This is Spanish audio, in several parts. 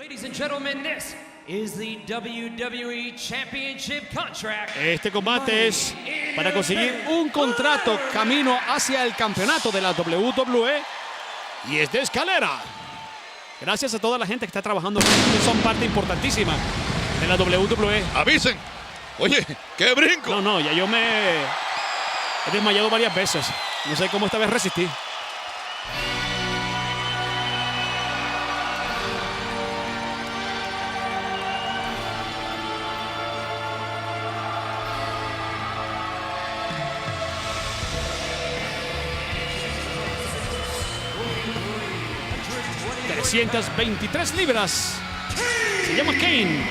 Ladies and gentlemen, this is the WWE Championship contract. Este combate es para conseguir un contrato camino hacia el campeonato de la WWE y es de escalera. Gracias a toda la gente que está trabajando, que son parte importantísima de la WWE. ¡Avisen! Oye, ¡qué brinco! No, ya yo me he desmayado varias veces. No sé cómo esta vez resistí. $323 libras. Se llama Kane.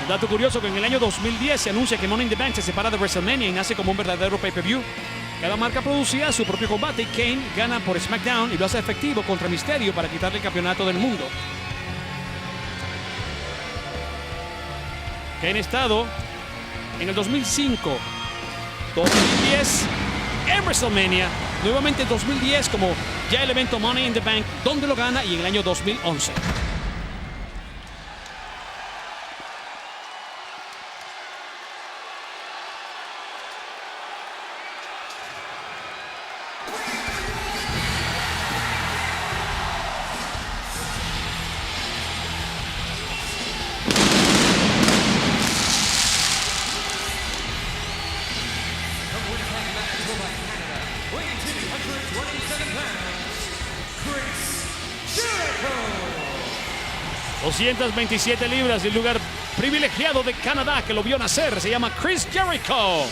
Un dato curioso que en el año 2010 se anuncia que Money in the Bank se separa de WrestleMania y nace como un verdadero pay-per-view. Cada marca producía su propio combate y Kane gana por SmackDown y lo hace efectivo contra Mysterio para quitarle el campeonato del mundo. Kane ha estado en el 2005, 2010 en WrestleMania, nuevamente en 2010 como ya el evento Money in the Bank, donde lo gana, y en el año 2011. $227 libras, el lugar privilegiado de Canadá que lo vio nacer, se llama Chris Jericho.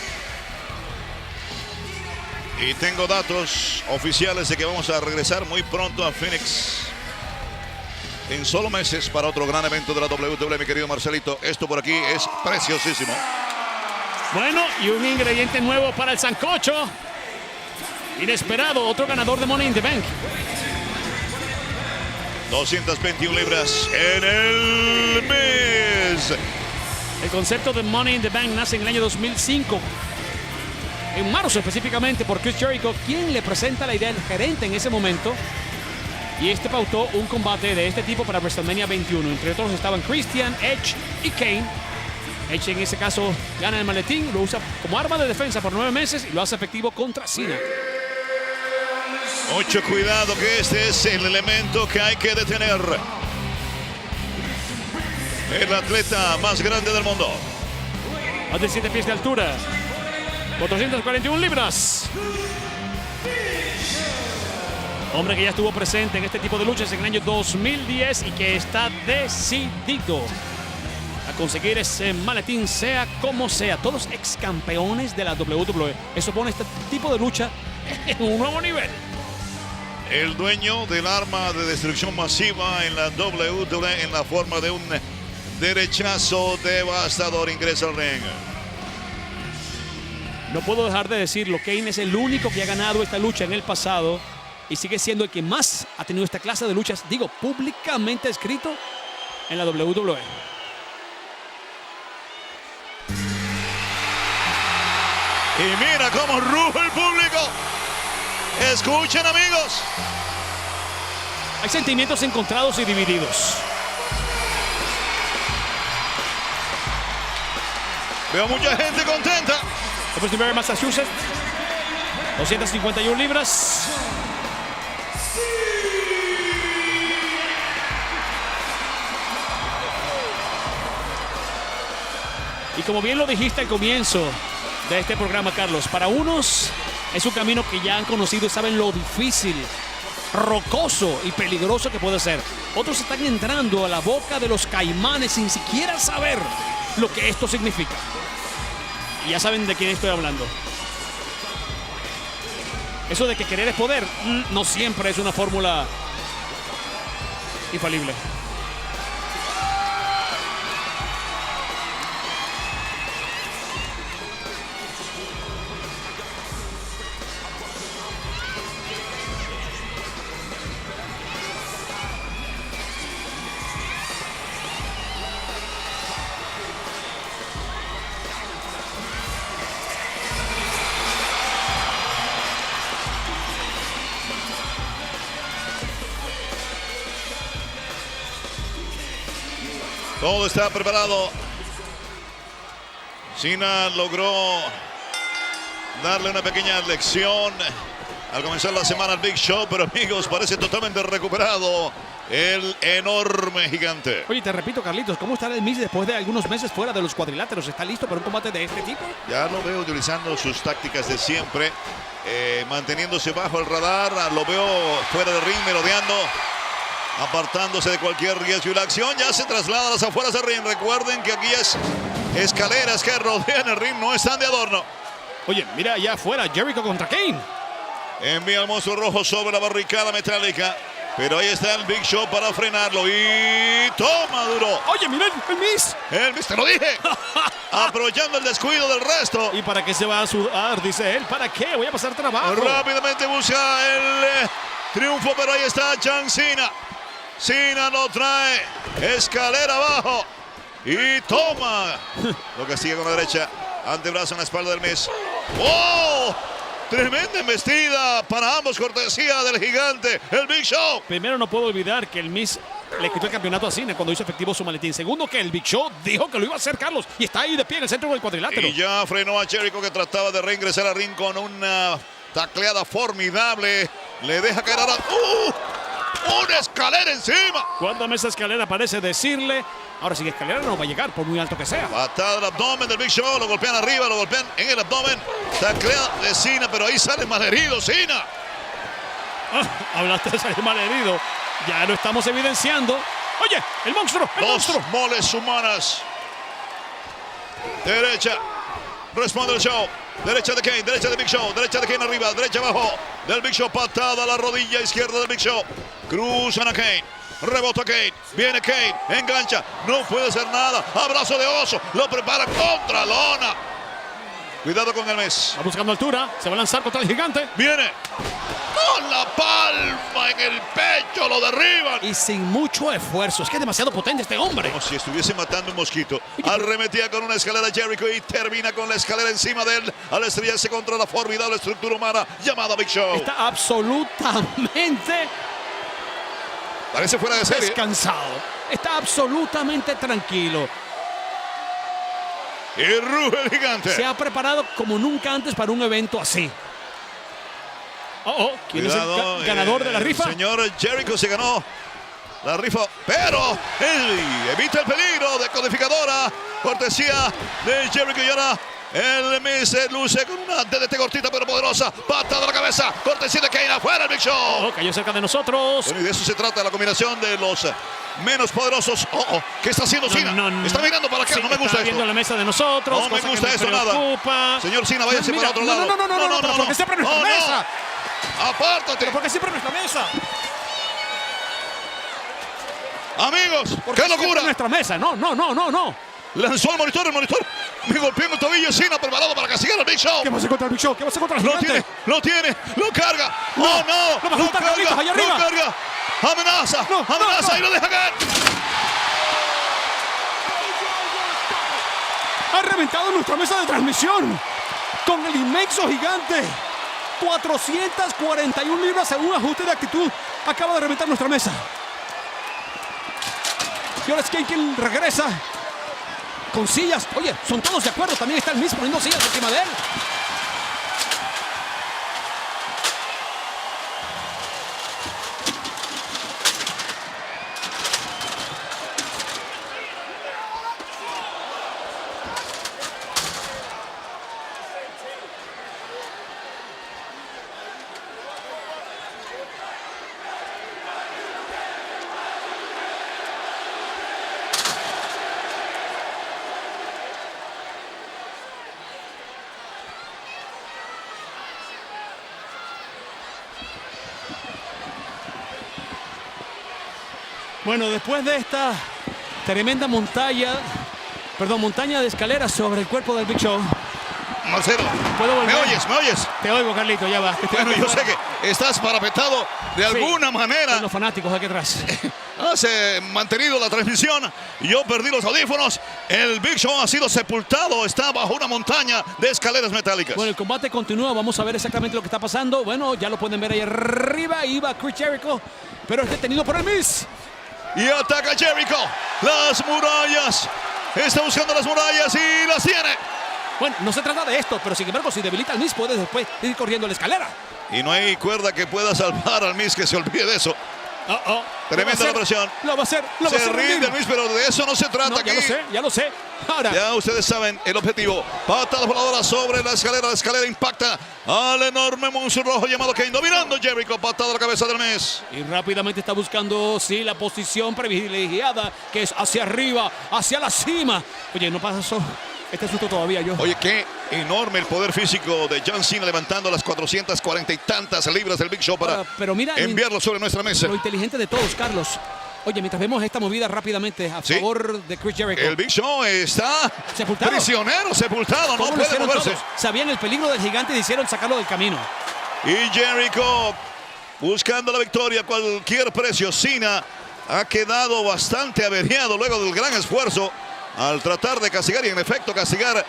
Y tengo datos oficiales de que vamos a regresar muy pronto a Phoenix en solo meses para otro gran evento de la WWE, mi querido Marcelito. Esto por aquí es preciosísimo. Bueno, y un ingrediente nuevo para el sancocho. Inesperado, otro ganador de Money in the Bank. 221 libras en el mes. El concepto de Money in the Bank nace en el año 2005. En marzo específicamente por Chris Jericho, quien le presenta la idea al gerente en ese momento. Y este pautó un combate de este tipo para WrestleMania 21. Entre otros estaban Christian, Edge y Kane. Edge en ese caso gana el maletín, lo usa como arma de defensa por 9 meses y lo hace efectivo contra Cena. Mucho cuidado, que este es el elemento que hay que detener. El atleta más grande del mundo. Más de 7 pies de altura. 441 libras. Hombre que ya estuvo presente en este tipo de luchas en el año 2010 y que está decidido a conseguir ese maletín sea como sea. Todos ex campeones de la WWE. Eso pone este tipo de lucha en un nuevo nivel. El dueño del arma de destrucción masiva en la WWE en la forma de un derechazo devastador ingresa al ring. No puedo dejar de decirlo, Kane es el único que ha ganado esta lucha en el pasado y sigue siendo el que más ha tenido esta clase de luchas, digo, públicamente escrito en la WWE. Y mira cómo ruge el público. Escuchen, amigos. Hay sentimientos encontrados y divididos. Veo mucha gente contenta. Upper Massachusetts, 251 libras. Y como bien lo dijiste al comienzo de este programa, Carlos, para unos es un camino que ya han conocido y saben lo difícil, rocoso y peligroso que puede ser. Otros están entrando a la boca de los caimanes sin siquiera saber lo que esto significa. Y ya saben de quién estoy hablando. Eso de que querer es poder no siempre es una fórmula infalible. Todo está preparado. Cena logró darle una pequeña lección al comenzar la semana al Big Show, pero amigos, parece totalmente recuperado el enorme gigante. Oye, te repito, Carlitos, ¿cómo está el Miz después de algunos meses fuera de los cuadriláteros? ¿Está listo para un combate de este tipo? Ya lo veo utilizando sus tácticas de siempre, manteniéndose bajo el radar. Lo veo fuera del ring, merodeando, apartándose de cualquier riesgo, y la acción ya se traslada a las afueras del ring. Recuerden que aquí es escaleras que rodean el ring, no están de adorno. Oye, mira allá afuera, Jericho contra Kane. Envía al monstruo rojo sobre la barricada metálica, pero ahí está el Big Show para frenarlo y toma duro. Oye, miren, el Miz. El Miz, te lo dije. Aprovechando el descuido del resto. ¿Y para qué se va a sudar? Dice él. ¿Para qué? Voy a pasar trabajo. Rápidamente busca el triunfo, pero ahí está John Cena. Cena lo trae escalera abajo y toma. Lo castiga con la derecha. Antebrazo en la espalda del Miz. ¡Oh! Tremenda embestida para ambos, cortesía del gigante, el Big Show. Primero, no puedo olvidar que el Miz le quitó el campeonato a Cena cuando hizo efectivo su maletín. Segundo, que el Big Show dijo que lo iba a hacer, Carlos, y está ahí de pie en el centro del cuadrilátero. Y ya frenó a Jericho, que trataba de reingresar al ring con una tacleada formidable. Le deja caer ahora. ¡Una escalera encima! Cuando esa escalera parece decirle, ahora sí, escalera no va a llegar por muy alto que sea. Patada al abdomen del Big Show, lo golpean arriba, lo golpean en el abdomen. Tacleada de Cena, pero ahí sale malherido Cena. Hablaste de salir malherido. Ya lo estamos evidenciando. Oye, el monstruo, el monstruo. Moles humanas. Derecha. Responde el Show. Derecha de Kane, derecha de Big Show, derecha de Kane arriba, derecha abajo del Big Show, patada a la rodilla izquierda del Big Show. Cruzan a Kane, rebota Kane, viene Kane, engancha, no puede hacer nada, abrazo de oso, lo prepara contra lona. Cuidado con el Miz. Está buscando altura, se va a lanzar contra el gigante. Viene con la palma en el pecho, lo derriban. Y sin mucho esfuerzo, es que es demasiado potente este hombre. Como si estuviese matando un mosquito. Arremetía con una escalera Jericho y termina con la escalera encima de él al estrellarse contra la formidable estructura humana llamada Big Show. Está absolutamente parece fuera de serie. descansado. Está absolutamente tranquilo. Y ruge el gigante. Se ha preparado como nunca antes para un evento así. ¿Quién Cuidado, es el ganador de la rifa? El señor Jericho se ganó la rifa, pero él evita el peligro de codificadora. Cortesía de Jericho, y ahora el Miz se luce con una DDT cortita pero poderosa. Patada a la cabeza, cortesía de Kane, afuera el Big Show. Cayó cerca de nosotros. Bueno, y de eso se trata, la combinación de los menos poderosos. ¿Qué está haciendo Cena? Está mirando para acá, sí, no me gusta está esto. viendo la mesa de nosotros. No me cosa gusta que eso, preocupa. nada. Señor Cena, váyase Mira, para otro lado. No, porque siempre en nuestra mesa. Apártate. Porque siempre en nuestra mesa. Amigos, Porque qué siempre locura. en nuestra mesa. No. Lanzó el monitor. Me golpeó en el tobillo. Cena preparado para castigar al Big Show. ¿Qué va a hacer contra el Big Show? ¿Qué va a hacer contra el gigante? Lo tiene, lo carga. No, ¡Oh, no! lo va a juntar, Carlitos, allá arriba. Lo carga. Amenaza, No. y lo deja caer. Ha reventado nuestra mesa de transmisión con el inmenso gigante. 441 libras en un ajuste de actitud. Acaba de reventar nuestra mesa. Y ahora es Kane quien regresa con sillas. Oye, son todos de acuerdo. También está el Miz poniendo sillas encima de él. Bueno, después de esta tremenda montaña de escaleras sobre el cuerpo del Big Show. Marcelo, ¿Puedo volver? ¿Me oyes? Te oigo, Carlito, ya va. Bueno, yo sé que estás parapetado de alguna manera. Con los fanáticos aquí atrás. Has mantenido la transmisión. Yo perdí los audífonos. El Big Show ha sido sepultado. Está bajo una montaña de escaleras metálicas. Bueno, el combate continúa. Vamos a ver exactamente lo que está pasando. Bueno, ya lo pueden ver ahí arriba. Iba Chris Jericho, pero es detenido por el Miz. Y ataca Jericho. Las murallas. Está buscando las murallas y las tiene. Bueno, no se trata de esto, pero sin embargo, si debilita al Miz, puede después ir corriendo la escalera. Y no hay cuerda que pueda salvar al Miz, que se olvide de eso. Tremenda la presión. Lo va a hacer. Se rinde el Miz, pero de eso no se trata aquí. Ya lo sé. Ahora. Ya ustedes saben el objetivo. Patada voladora sobre la escalera. La escalera impacta al enorme monstruo rojo llamado Kane. Dominando Jericho. Patada a la cabeza del Miz. Y rápidamente está buscando, sí, la posición privilegiada, que es hacia arriba, hacia la cima. Oye, no pasa eso. Este susto todavía yo. Oye, qué enorme el poder físico de John Cena levantando las 440 y tantas libras del Big Show para pero mira, enviarlo sobre nuestra mesa. Lo inteligente de todos, Carlos. Oye, mientras vemos esta movida rápidamente a favor de Chris Jericho. El Big Show está sepultado. Prisionero, sepultado, no puede moverse. Todos? Sabían el peligro del gigante y decidieron sacarlo del camino. Y Jericho buscando la victoria a cualquier precio. Cena ha quedado bastante averiado luego del gran esfuerzo al tratar de castigar y en efecto castigar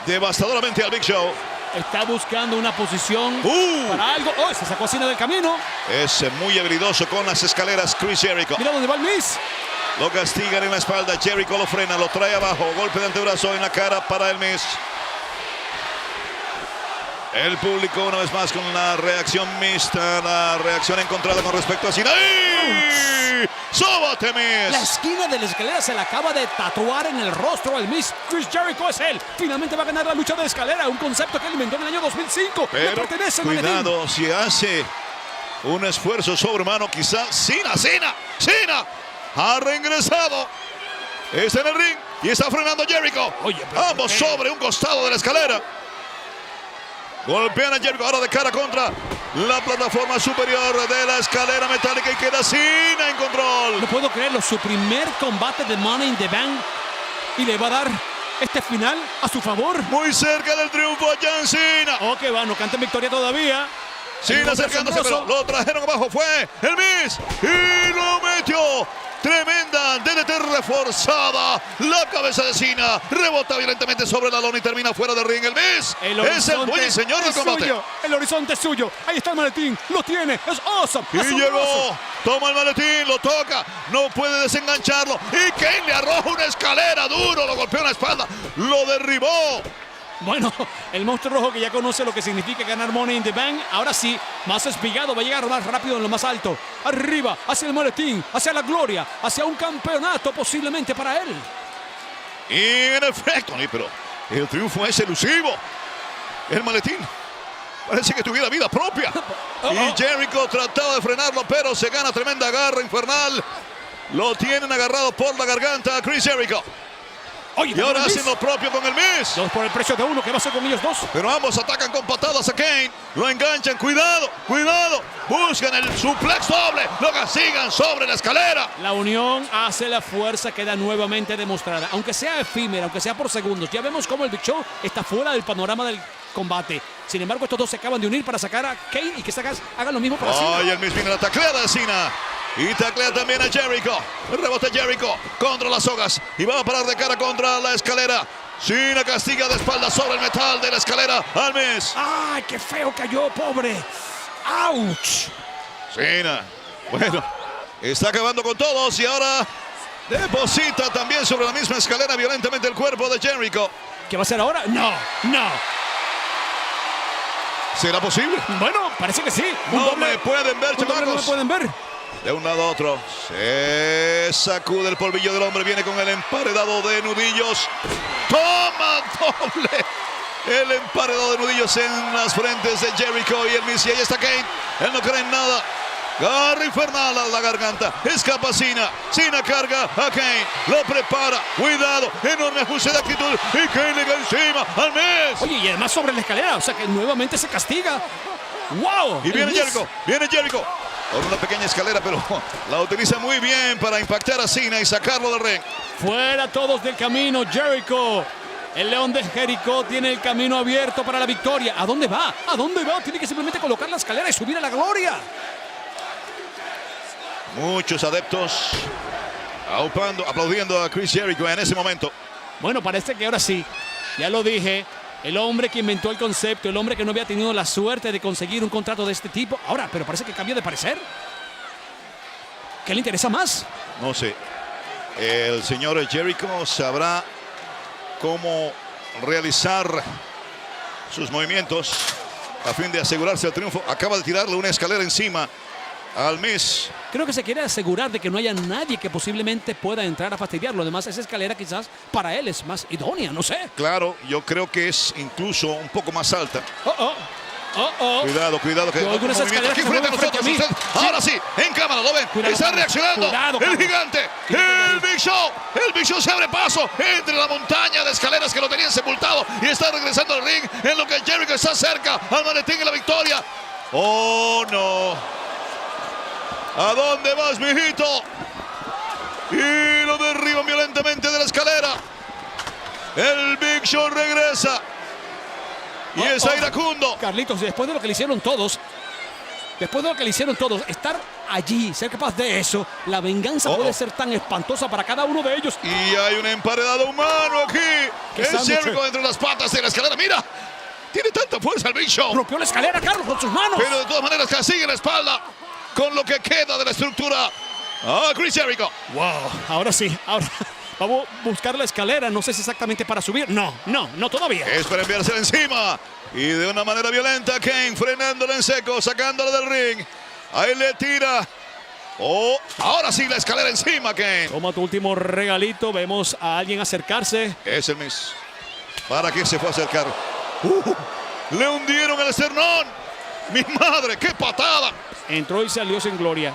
devastadoramente al Big Show. Está buscando una posición para algo. ¡Oh! Se sacó a Cena del camino. Es muy habilidoso con las escaleras Chris Jericho. Mira dónde va el Miz. Lo castigan en la espalda. Jericho lo frena, lo trae abajo. Golpe de antebrazo en la cara para el Miz. El público una vez más con la reacción mixta, la reacción encontrada con respecto a Cena. ¡Sóbate, Miz! La esquina de la escalera se la acaba de tatuar en el rostro al Miz. Chris Jericho es él. Finalmente va a ganar la lucha de escalera, un concepto que él inventó en el año 2005. Pero le pertenece al cuidado, maletín. si hace un esfuerzo sobrehumano, quizás Cena ha reingresado. Está en el ring y está frenando a Jericho. Oye, ambos sobre un costado de la escalera. Golpean a Jericho ahora de cara contra la plataforma superior de la escalera metálica y queda Cena en control. No puedo creerlo, su primer combate de Money in the Bank y le va a dar este final a su favor. Muy cerca del triunfo a John Cena. Ok, va, no canta victoria todavía. Cena acercándose, pero lo trajeron abajo, fue el Miz y lo metió. Tremenda DDT reforzada. La cabeza de Cena rebota violentamente sobre la lona y termina fuera del ring. El Miz es el buen y señor del combate. Suyo. El horizonte es suyo. Ahí está el maletín. Lo tiene. Es awesome. Y llegó. Toma el maletín, lo toca. No puede desengancharlo. Y Kane le arroja una escalera duro. Lo golpeó en la espalda. Lo derribó. Bueno, el monstruo rojo que ya conoce lo que significa ganar Money in the Bank, ahora sí, más espigado, va a llegar más rápido en lo más alto. Arriba, hacia el maletín, hacia la gloria, hacia un campeonato posiblemente para él. Y en efecto, pero el triunfo es elusivo. El maletín parece que tuviera vida propia. Y Jericho trataba de frenarlo, pero se gana tremenda garra infernal. Lo tienen agarrado por la garganta a Chris Jericho. Oye, y ahora hacen lo propio con el Miz. Dos por el precio de uno. ¿Qué va a hacer con ellos dos? Pero ambos atacan con patadas a Kane. Lo enganchan. Cuidado, cuidado. Buscan el suplex doble. Lo castigan sobre la escalera. La unión hace la fuerza. Queda nuevamente demostrada. Aunque sea efímera, aunque sea por segundos. Ya vemos cómo el Big Show está fuera del panorama del combate. Sin embargo, estos dos se acaban de unir para sacar a Kane y que hagan lo mismo para Cena. Ay, el Miz viene la tacleada de Cena. Y taclea también a Jericho. Rebota Jericho contra las sogas. Y va a parar de cara contra la escalera. Cena castiga de espalda sobre el metal de la escalera al Miz. ¡Ay, qué feo cayó, pobre! ¡Auch! Cena, bueno, está acabando con todos y ahora deposita también sobre la misma escalera violentamente el cuerpo de Jericho. ¿Qué va a hacer ahora? No. ¿Será posible? Bueno, parece que sí. No me pueden ver, chamacos. No me pueden ver. De un lado a otro, se sacude el polvillo del hombre, viene con el emparedado de nudillos. ¡Toma doble! El emparedado de nudillos en las frentes de Jericho y el Miz. Y ahí está Kane, él no cree en nada. Garra infernal a la garganta, escapa Cena. Cena carga a Kane, lo prepara. Cuidado, enorme ajuste de actitud. Y Kane le cae encima al Miz. Oye, y además sobre la escalera, o sea que nuevamente se castiga. ¡Wow! Y viene Jericho. Por una pequeña escalera, pero la utiliza muy bien para impactar a Cena y sacarlo del ring. Fuera todos del camino, Jericho. El León de Jericho tiene el camino abierto para la victoria. ¿A dónde va? Tiene que simplemente colocar la escalera y subir a la gloria. Muchos adeptos aplaudiendo a Chris Jericho en ese momento. Bueno, parece que ahora sí. Ya lo dije. El hombre que inventó el concepto, el hombre que no había tenido la suerte de conseguir un contrato de este tipo. Ahora, pero parece que cambió de parecer. ¿Qué le interesa más? No sé. El señor Jericho sabrá cómo realizar sus movimientos a fin de asegurarse el triunfo. Acaba de tirarle una escalera encima al Miz. Creo que se quiere asegurar de que no haya nadie que posiblemente pueda entrar a fastidiarlo. Además, esa escalera quizás para él es más idónea, no sé. Claro, yo creo que es incluso un poco más alta. Cuidado, cuidado. Que algunas escaleras aquí que frente a mueven nosotros. frente a mí. Usted, ahora sí, en cámara, ¿lo ven? Cuidado, Está Carlos. reaccionando. Cuidado, el Carlos. gigante. Fíjate, El Big Show. El Big Show se abre paso entre la montaña de escaleras que lo tenían sepultado. Y está regresando al ring. En lo que Jericho está cerca al maletín y la victoria. Oh, no. ¿A dónde vas, mijito? Y lo derriban violentamente de la escalera. El Big Show regresa. Y es iracundo. Carlitos, después de lo que le hicieron todos, estar allí, ser capaz de eso, la venganza puede ser tan espantosa para cada uno de ellos. Y hay un emparedado humano aquí. ¿Qué Es sándwich? Jericho entre las patas de la escalera. Mira, tiene tanta fuerza el Big Show. Rompió la escalera, Carlos, con sus manos. Pero de todas maneras sigue la espalda con lo que queda de la estructura. Chris Jericho. Wow, ahora sí, ahora vamos a buscar la escalera. No sé si exactamente para subir. No todavía. Es para enviársela encima. Y de una manera violenta, Kane frenándole en seco, sacándola del ring. Ahí le tira. Ahora sí la escalera encima, Kane. Toma tu último regalito. Vemos a alguien acercarse. Es el Miz. ¿Para qué se fue a acercar? Le hundieron el esternón. Mi madre, qué patada. Entró y salió sin gloria.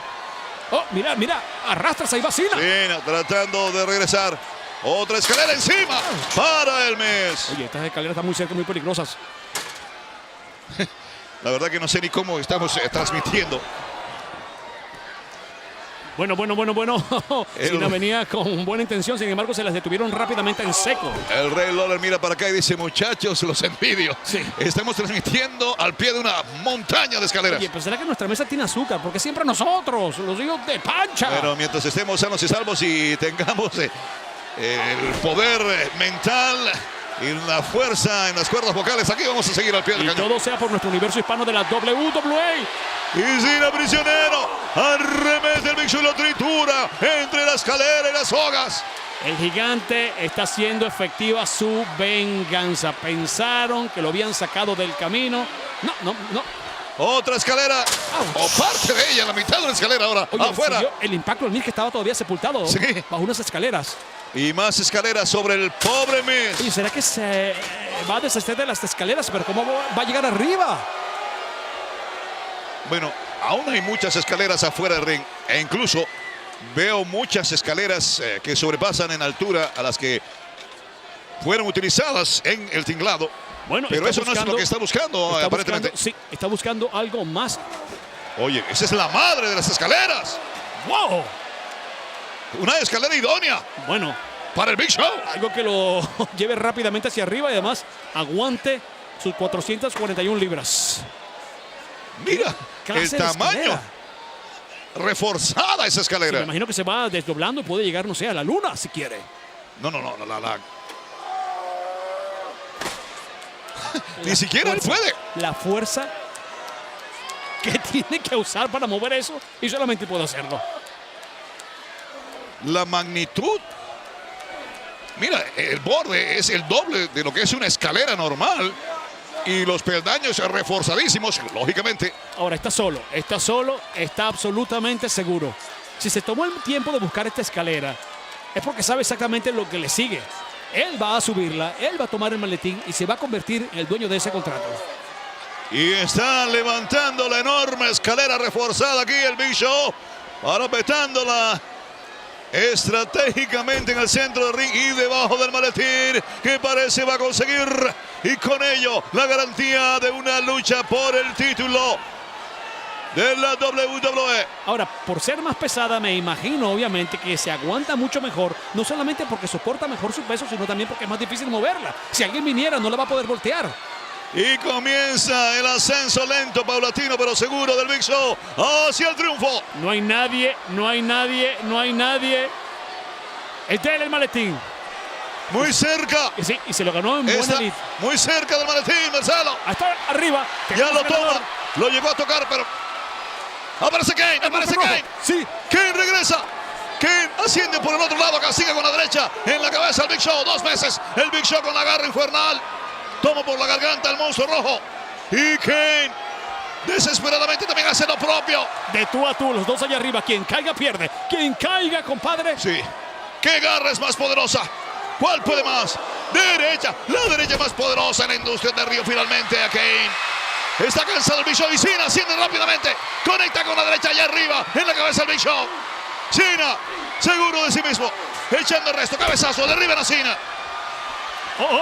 Mira, arrastras y vacila. Bien, tratando de regresar. Otra escalera encima para el Miz. Oye, estas escaleras están muy cerca, muy peligrosas. La verdad que no sé ni cómo estamos transmitiendo. Bueno. Cena venía con buena intención, sin embargo se las detuvieron rápidamente en seco. El Rey Lawler mira para acá y dice, muchachos, los envidio. Sí. Estamos transmitiendo al pie de una montaña de escaleras. Oye, pues será que nuestra mesa tiene azúcar, porque siempre nosotros, los hijos de Pancha. Pero mientras estemos sanos y salvos y tengamos el poder mental y la fuerza en las cuerdas vocales, aquí vamos a seguir al pie del Y cañón. todo sea por nuestro universo hispano de la WWE. Y Cena prisionero, arremete el Big Show y lo tritura entre la escalera y las sogas. El gigante está haciendo efectiva su venganza. Pensaron que lo habían sacado del camino. No. Otra escalera, o parte de ella, la mitad de la escalera ahora, Oye, afuera. siguió el impacto del Miz, que estaba todavía sepultado Sí. bajo unas escaleras. Y más escaleras sobre el pobre Miz. Oye, ¿será que se va a deshacer de las escaleras? Pero ¿cómo va a llegar arriba? Bueno, aún hay muchas escaleras afuera del ring. E incluso veo muchas escaleras que sobrepasan en altura a las que fueron utilizadas en el tinglado. Bueno, pero eso no es lo que está buscando, aparentemente. Está buscando algo más. Oye, esa es la madre de las escaleras. ¡Wow! Una escalera idónea Bueno, para el Big Show. algo que lo lleve rápidamente hacia arriba y además aguante sus 441 libras. Mira el Clase de tamaño. escalera. Reforzada esa Sí, escalera. me imagino que se va desdoblando y puede llegar, no sé, a la luna si quiere. No. Ni siquiera él puede. La fuerza que tiene que usar para mover eso y solamente puede hacerlo. La magnitud. Mira, el borde es el doble de lo que es una escalera normal. Y los peldaños reforzadísimos, lógicamente. Ahora está solo, está absolutamente seguro. Si se tomó el tiempo de buscar esta escalera, es porque sabe exactamente lo que le sigue. Él va a subirla, él va a tomar el maletín y se va a convertir en el dueño de ese contrato. Y está levantando la enorme escalera reforzada aquí el Big Show. Parapetándola estratégicamente en el centro del ring y debajo del maletín, que parece va a conseguir, y con ello la garantía de una lucha por el título de la WWE. Ahora, por ser más pesada, me imagino obviamente que se aguanta mucho mejor, no solamente porque soporta mejor su peso, sino también porque es más difícil moverla. Si alguien viniera, no la va a poder voltear. Y comienza el ascenso lento, paulatino, pero seguro del Big Show hacia el triunfo. No hay nadie. Está en el maletín. Muy cerca. Y sí, y se lo ganó en buena Está lid. muy cerca del maletín, Marcelo. Hasta arriba. Ya lo toma. Lo llegó a tocar, pero Aparece Kane, aparece Kane. Sí. Kane regresa. Kane asciende por el otro lado, castiga con la derecha. En la cabeza el Big Show, 2 veces. El Big Show con la garra infernal. Toma por la garganta el monstruo rojo. Y Kane desesperadamente también hace lo propio. De tú a tú, los dos allá arriba. Quien caiga pierde. Quien caiga, compadre. Sí. ¿Qué garra es más poderosa? ¿Cuál puede más? Derecha. La derecha más poderosa en la industria de Río finalmente a Kane. Está cansado el Big Show y Cena asciende rápidamente. Conecta con la derecha allá arriba. En la cabeza el Big Show. Cena, seguro de sí mismo. Echando el resto. Cabezazo. Derriban a Cena.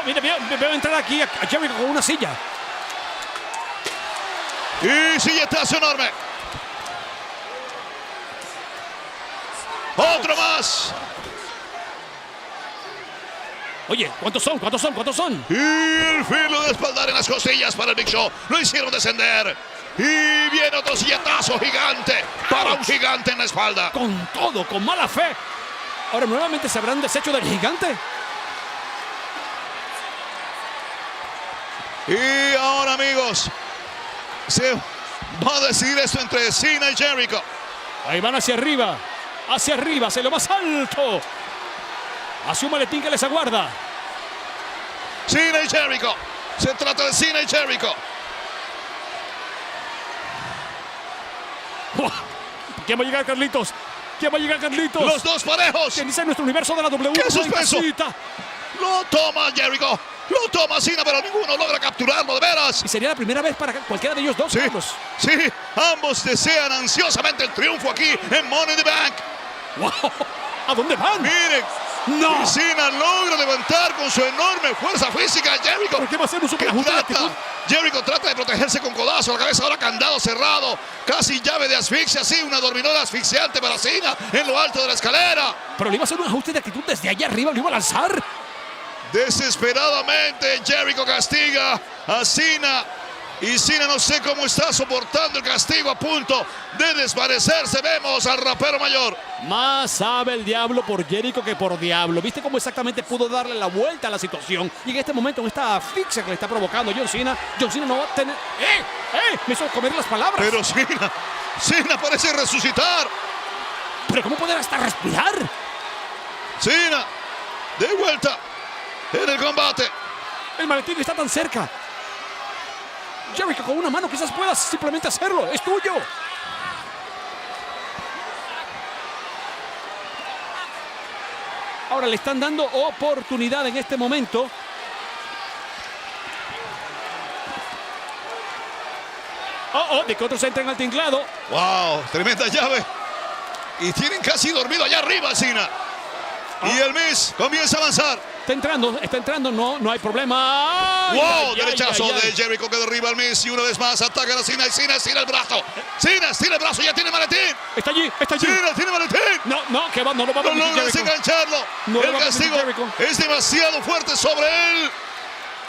Mira, veo entrar aquí a Jericho con una silla. Y silletazo enorme. Otro más. Oye, ¿cuántos son? ¿Cuántos son? ¿Cuántos son? Y el filo de espaldar en las costillas para el Big Show. Lo hicieron descender. Y viene otro silletazo gigante para un gigante en la espalda. Con todo, con mala fe. Ahora, ¿nuevamente se habrán deshecho del gigante? Y ahora, amigos, se va a decidir esto entre Cena y Jericho. Ahí van hacia arriba, hacia lo más alto. Hacia un maletín que les aguarda. Cena y Jericho. Se trata de Cena y Jericho. ¿Quién va a llegar, Carlitos? ¿Quién va a llegar, Carlitos? Los dos parejos. ¿Quién dice nuestro universo de la W? ¡Qué suspenso! Lo toma Jericho. Lo toma Cena, pero ninguno logra capturarlo de veras. Y sería la primera vez para cualquiera de ellos dos. Sí, Carlos. sí. Ambos desean ansiosamente el triunfo aquí en Money in the Bank. ¡Wow! ¿A dónde van? Miren. ¡No! Y Cena logra levantar con su enorme fuerza física a Jericho. ¿Por qué va a ser un superajuste de actitud? Jericho trata de protegerse con codazo. La cabeza ahora candado cerrado. Casi llave de asfixia. Sí, una dormidora asfixiante para Cena en lo alto de la escalera. Pero le iba a hacer un ajuste de actitud desde allá arriba. Lo iba a lanzar. Desesperadamente Jericho castiga a Cena. Y Cena no sé cómo está soportando el castigo, a punto de desvanecerse. Vemos al rapero mayor. Más sabe el diablo por Jericho que por diablo. ¿Viste cómo exactamente pudo darle la vuelta a la situación? Y en este momento, en esta asfixia que le está provocando John Cena no va a tener... Me hizo comer las palabras. Pero Cena parece resucitar. ¿Pero cómo poder hasta respirar? Cena, de vuelta en el combate. El maletín está tan cerca. Jericho con una mano quizás puedas simplemente hacerlo. Es tuyo. Ahora le están dando oportunidad en este momento. De que otros entren al tinglado. Wow, tremenda llave. Y tienen casi dormido allá arriba, Cena. Y el Miz comienza a avanzar. Está entrando, no hay problema. ¡Wow! Derechazo de Jericho que derriba al Miz y una vez más ataca a Cena y Cena estira el brazo. Cena estira el brazo, ya tiene maletín. Está allí. Cena tiene maletín. Que va, no lo va a permitir. No logra desengancharlo. El castigo es demasiado fuerte sobre él.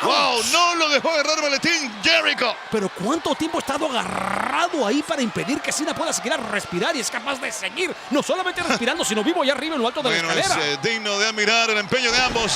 ¡Wow! No lo dejó agarrar el maletín Jericho. Pero ¿cuánto tiempo ha estado agarrado ahí para impedir que Cena pueda siquiera respirar y es capaz de seguir? No solamente respirando, sino vivo allá arriba en lo alto de la escalera. Es digno de admirar el empeño de ambos.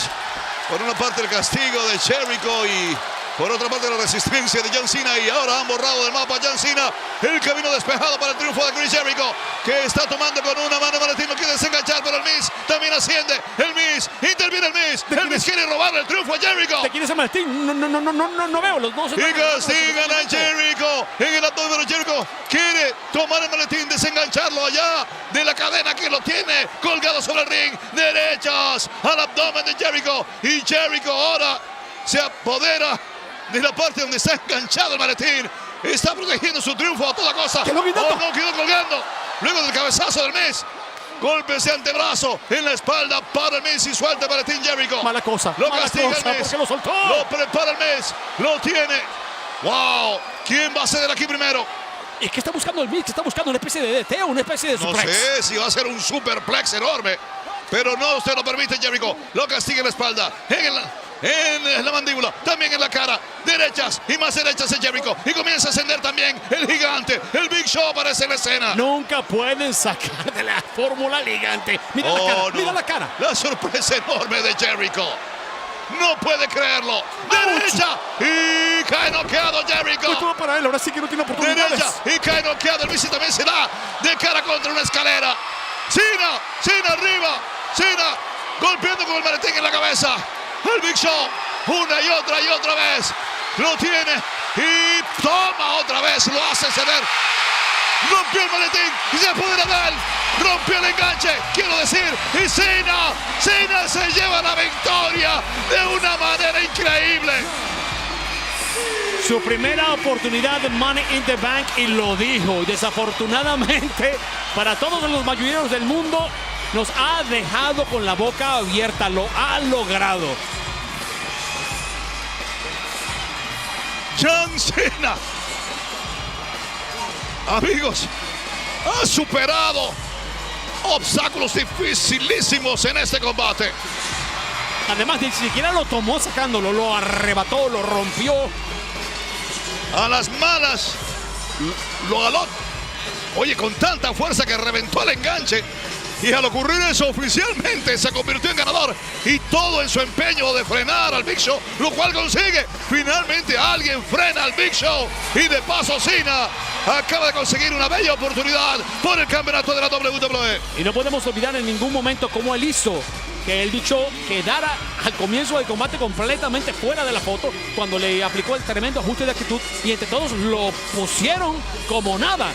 Por una parte el castigo de Jericho y por otra parte la resistencia de John Cena. Y ahora han borrado del mapa John Cena. El camino despejado para el triunfo de Chris Jericho, que está tomando con una mano el maletín. Lo quiere desenganchar, pero el Miz también asciende. El Miz, interviene el Miz. El Miz quiere robarle el triunfo a Jericho. ¿De quién es el maletín? No veo. Los dos. Y castigan a Jericho en el abdomen. Pero Jericho quiere tomar el maletín, desengancharlo allá de la cadena que lo tiene colgado sobre el ring. Derechas al abdomen de Jericho. Y Jericho ahora se apodera de la parte donde está enganchado el maletín. Está protegiendo su triunfo a toda cosa. No, quedó colgando. Luego del cabezazo del Miz. Golpes de antebrazo en la espalda para el Miz y suelta el maletín Jericho. Mala cosa. Lo castiga el Miz. ¿Por qué lo soltó? Lo prepara el Miz. Lo tiene. ¡Wow! ¿Quién va a ceder aquí primero? Es que está buscando el Miz, está buscando una especie de DT o una especie de suplex. No sé si va a ser un superplex enorme. Pero no se lo permite Jericho. Lo castiga en la espalda. En la mandíbula, también en la cara, derechas y más derechas en Jericho. Y comienza a ascender también el gigante, el Big Show aparece en la escena. Nunca pueden sacar de la fórmula gigante. Mira la cara, mira la cara. La sorpresa enorme de Jericho. No puede creerlo. Derecha y cae noqueado Jericho. Todo para él, ahora sí que no tiene oportunidades. Derecha y cae noqueado. El Miz también se da de cara contra una escalera. Cena arriba. Cena golpeando con el maletín en la cabeza. El Big Show una y otra vez. Lo tiene y toma otra vez. Lo hace ceder. Rompió el maletín y se apodera de él. Rompió el enganche, quiero decir. Y Cena se lleva la victoria de una manera increíble. Su primera oportunidad de Money in the Bank y lo dijo. Desafortunadamente, para todos los mayuneros del mundo, nos ha dejado con la boca abierta. Lo ha logrado. John Cena, amigos, ha superado obstáculos dificilísimos en este combate. Además, ni siquiera lo tomó sacándolo, lo arrebató, lo rompió. A las malas lo jaló. Oye, con tanta fuerza que reventó el enganche. Y al ocurrir eso, oficialmente se convirtió en ganador. Y todo en su empeño de frenar al Big Show, lo cual consigue. Finalmente alguien frena al Big Show. Y de paso Cena acaba de conseguir una bella oportunidad por el campeonato de la WWE. Y no podemos olvidar en ningún momento cómo él hizo que el Big Show quedara al comienzo del combate completamente fuera de la foto cuando le aplicó el tremendo ajuste de actitud y entre todos lo pusieron como nada.